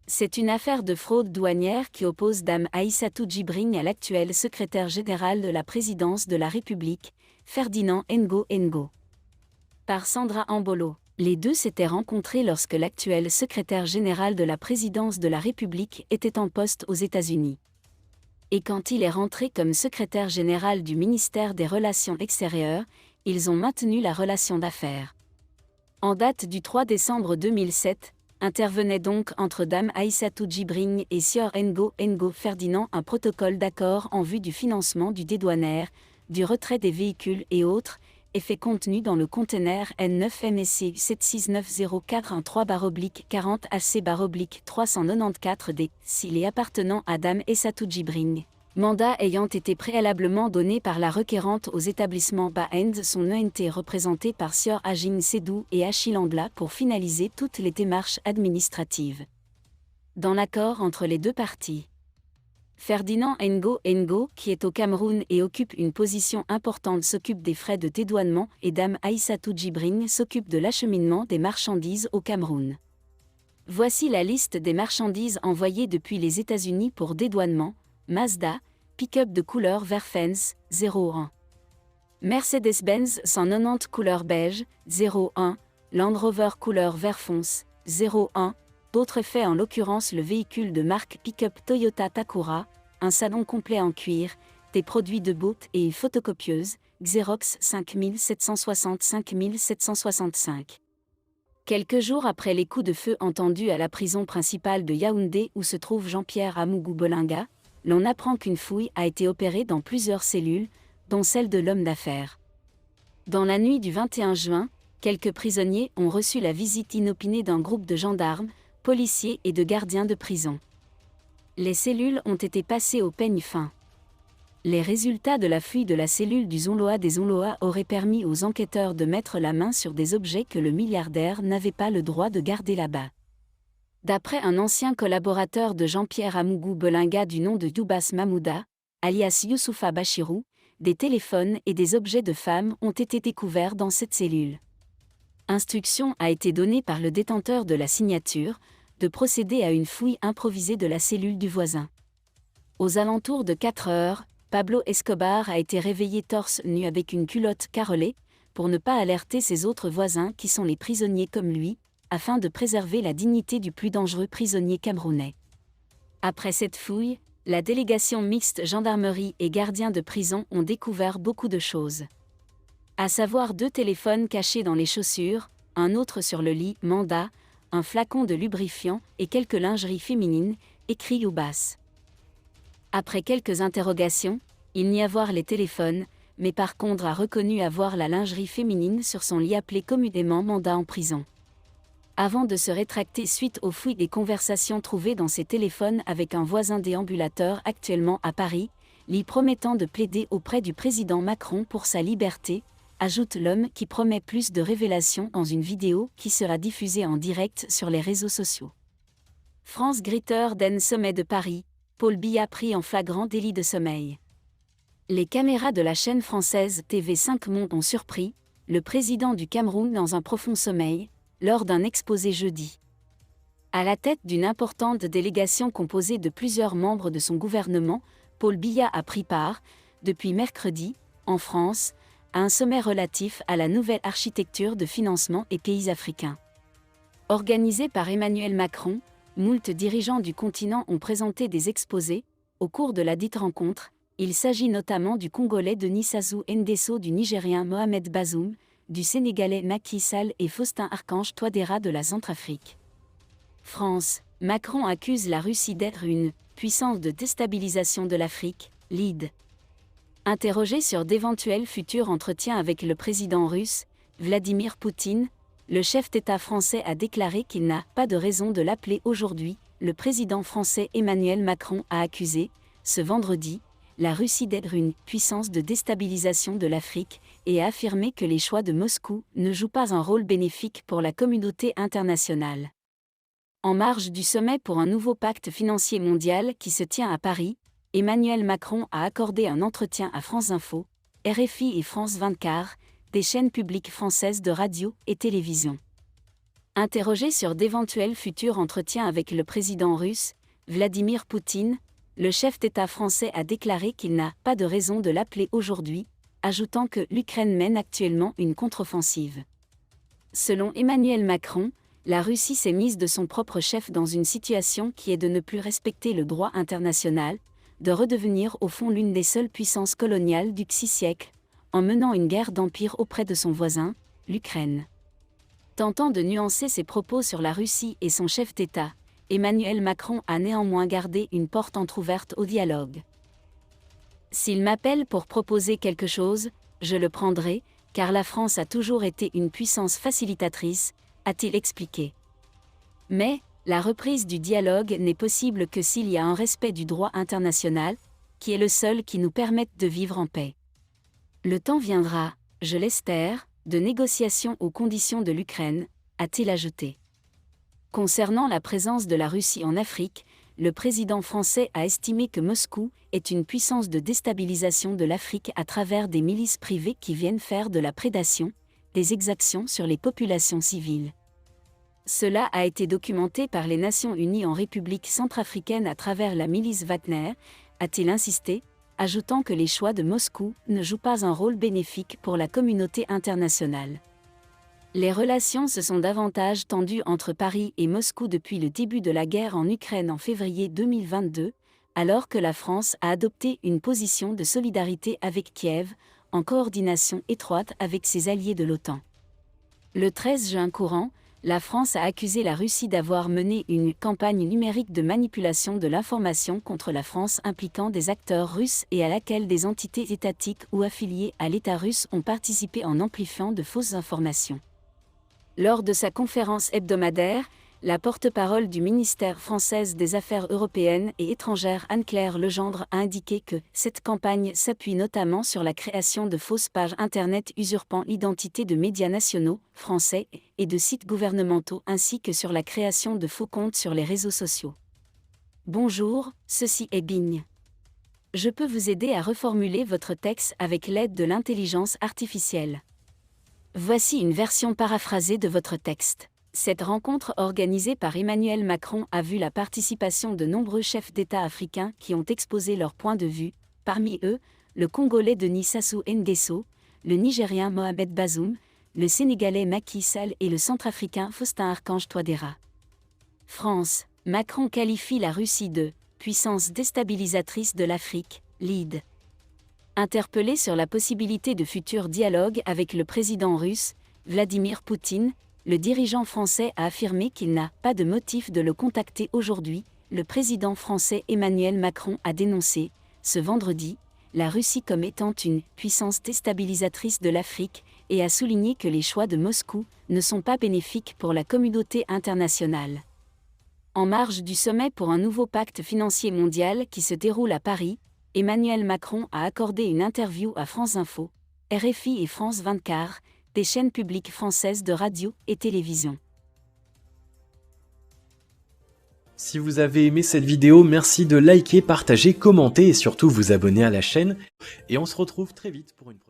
C'est une affaire de fraude douanière qui oppose Dame Aïssatou Djibril à l'actuel secrétaire général de la présidence de la République, Ferdinand Ngo. Par Sandra Ambolo. Les deux s'étaient rencontrés lorsque l'actuel secrétaire général de la présidence de la République était en poste aux États-Unis. Et quand il est rentré comme secrétaire général du ministère des Relations extérieures, ils ont maintenu la relation d'affaires. En date du 3 décembre 2007, intervenait donc entre Dame Aïssatou Djibril et Sieur Ngo Ferdinand un protocole d'accord en vue du financement du dédouaner, du retrait des véhicules et autres, effets contenus dans le conteneur N9 MSC 7690413-40 AC-394D, s'il est appartenant à Dame Aïssatou Djibril. Mandat ayant été préalablement donné par la requérante aux établissements Ba-End son ENT représenté par Sieur Agim Sedou et Achille Ambla pour finaliser toutes les démarches administratives. Dans l'accord entre les deux parties, Ferdinand Ngo, qui est au Cameroun et occupe une position importante, s'occupe des frais de dédouanement et Dame Aïssatou Djibril s'occupe de l'acheminement des marchandises au Cameroun. Voici la liste des marchandises envoyées depuis les États-Unis pour dédouanement. Mazda, pick-up de couleur vert fens, 01. Mercedes-Benz 190 couleur beige, 01. Land Rover couleur vert fonce, 01. D'autres faits en l'occurrence le véhicule de marque pick-up Toyota Takura, un salon complet en cuir, des produits de botte et une photocopieuse, Xerox 5765. Quelques jours après les coups de feu entendus à la prison principale de Yaoundé où se trouve Jean-Pierre Amougou Bolinga, l'on apprend qu'une fouille a été opérée dans plusieurs cellules, dont celle de l'homme d'affaires. Dans la nuit du 21 juin, quelques prisonniers ont reçu la visite inopinée d'un groupe de gendarmes, policiers et de gardiens de prison. Les cellules ont été passées au peigne fin. Les résultats de la fouille de la cellule du Zonloa des Zonloa auraient permis aux enquêteurs de mettre la main sur des objets que le milliardaire n'avait pas le droit de garder là-bas. D'après un ancien collaborateur de Jean-Pierre Amougou Bolinga du nom de Doubas Mamouda, alias Youssoufa Bachirou, des téléphones et des objets de femmes ont été découverts dans cette cellule. Instruction a été donnée par le détenteur de la signature de procéder à une fouille improvisée de la cellule du voisin. Aux alentours de 4 heures, Pablo Escobar a été réveillé torse nu avec une culotte carrelée, pour ne pas alerter ses autres voisins qui sont les prisonniers comme lui, afin de préserver la dignité du plus dangereux prisonnier camerounais. Après cette fouille, la délégation mixte gendarmerie et gardiens de prison ont découvert beaucoup de choses. À savoir 2 téléphones cachés dans les chaussures, un autre sur le lit, mandat, un flacon de lubrifiant et quelques lingeries féminines, écrit Youbas. Après quelques interrogations, il nie avoir les téléphones, mais par contre a reconnu avoir la lingerie féminine sur son lit appelé communément mandat en prison. Avant de se rétracter suite aux fouilles des conversations trouvées dans ses téléphones avec un voisin déambulateur actuellement à Paris, lui promettant de plaider auprès du président Macron pour sa liberté, ajoute l'homme qui promet plus de révélations dans une vidéo qui sera diffusée en direct sur les réseaux sociaux. France Gritter Den Sommet de Paris, Paul Biya pris en flagrant délit de sommeil. Les caméras de la chaîne française TV5 Monde ont surpris le président du Cameroun dans un profond sommeil, lors d'un exposé jeudi. À la tête d'une importante délégation composée de plusieurs membres de son gouvernement, Paul Biya a pris part, depuis mercredi, en France, à un sommet relatif à la nouvelle architecture de financement et pays africains. Organisé par Emmanuel Macron, moult dirigeants du continent ont présenté des exposés. Au cours de la dite rencontre, il s'agit notamment du Congolais Denis Sassou Nguesso, du Nigérien Mohamed Bazoum, du Sénégalais Macky Sall et Faustin Archange Touadéra de la Centrafrique. France, Macron accuse la Russie d'être une « puissance de déstabilisation de l'Afrique », lead. Interrogé sur d'éventuels futurs entretiens avec le président russe, Vladimir Poutine, le chef d'État français a déclaré qu'il n'a pas de raison de l'appeler aujourd'hui. Le président français Emmanuel Macron a accusé, ce vendredi, la Russie d'être une « puissance de déstabilisation de l'Afrique » et a affirmé que les choix de Moscou ne jouent pas un rôle bénéfique pour la communauté internationale. En marge du sommet pour un nouveau pacte financier mondial qui se tient à Paris, Emmanuel Macron a accordé un entretien à France Info, RFI et France 24, des chaînes publiques françaises de radio et télévision. Interrogé sur d'éventuels futurs entretiens avec le président russe, Vladimir Poutine, le chef d'État français a déclaré qu'il n'a pas de raison de l'appeler aujourd'hui, ajoutant que l'Ukraine mène actuellement une contre-offensive. Selon Emmanuel Macron, la Russie s'est mise de son propre chef dans une situation qui est de ne plus respecter le droit international, de redevenir au fond l'une des seules puissances coloniales du XVIe siècle, en menant une guerre d'empire auprès de son voisin, l'Ukraine. Tentant de nuancer ses propos sur la Russie et son chef d'État, Emmanuel Macron a néanmoins gardé une porte entrouverte au dialogue. S'il m'appelle pour proposer quelque chose, je le prendrai, car la France a toujours été une puissance facilitatrice, a-t-il expliqué. Mais, la reprise du dialogue n'est possible que s'il y a un respect du droit international, qui est le seul qui nous permette de vivre en paix. Le temps viendra, je l'espère, de négociations aux conditions de l'Ukraine, a-t-il ajouté. Concernant la présence de la Russie en Afrique, le président français a estimé que Moscou est une puissance de déstabilisation de l'Afrique à travers des milices privées qui viennent faire de la prédation, des exactions sur les populations civiles. Cela a été documenté par les Nations Unies en République centrafricaine à travers la milice Wagner, a-t-il insisté, ajoutant que les choix de Moscou ne jouent pas un rôle bénéfique pour la communauté internationale. Les relations se sont davantage tendues entre Paris et Moscou depuis le début de la guerre en Ukraine en février 2022, alors que la France a adopté une position de solidarité avec Kiev, en coordination étroite avec ses alliés de l'OTAN. Le 13 juin courant, la France a accusé la Russie d'avoir mené une campagne numérique de manipulation de l'information contre la France impliquant des acteurs russes et à laquelle des entités étatiques ou affiliées à l'État russe ont participé en amplifiant de fausses informations. Lors de sa conférence hebdomadaire, la porte-parole du ministère française des Affaires européennes et étrangères Anne-Claire Legendre a indiqué que cette campagne s'appuie notamment sur la création de fausses pages Internet usurpant l'identité de médias nationaux, français et de sites gouvernementaux ainsi que sur la création de faux comptes sur les réseaux sociaux. Bonjour, ceci est Bigne. Je peux vous aider à reformuler votre texte avec l'aide de l'intelligence artificielle. Voici une version paraphrasée de votre texte. Cette rencontre organisée par Emmanuel Macron a vu la participation de nombreux chefs d'État africains qui ont exposé leur point de vue, parmi eux, le Congolais Denis Sassou Nguesso, le Nigérien Mohamed Bazoum, le Sénégalais Macky Sall et le Centrafricain Faustin Archange Touadéra. France, Macron qualifie la Russie de « puissance déstabilisatrice de l'Afrique », lead. Interpellé sur la possibilité de futurs dialogues avec le président russe, Vladimir Poutine, le dirigeant français a affirmé qu'il n'a pas de motif de le contacter aujourd'hui. Le président français Emmanuel Macron a dénoncé, ce vendredi, la Russie comme étant une puissance déstabilisatrice de l'Afrique et a souligné que les choix de Moscou ne sont pas bénéfiques pour la communauté internationale. En marge du sommet pour un nouveau pacte financier mondial qui se déroule à Paris, Emmanuel Macron a accordé une interview à France Info, RFI et France 24, des chaînes publiques françaises de radio et télévision. Si vous avez aimé cette vidéo, merci de liker, partager, commenter et surtout vous abonner à la chaîne. Et on se retrouve très vite pour une prochaine.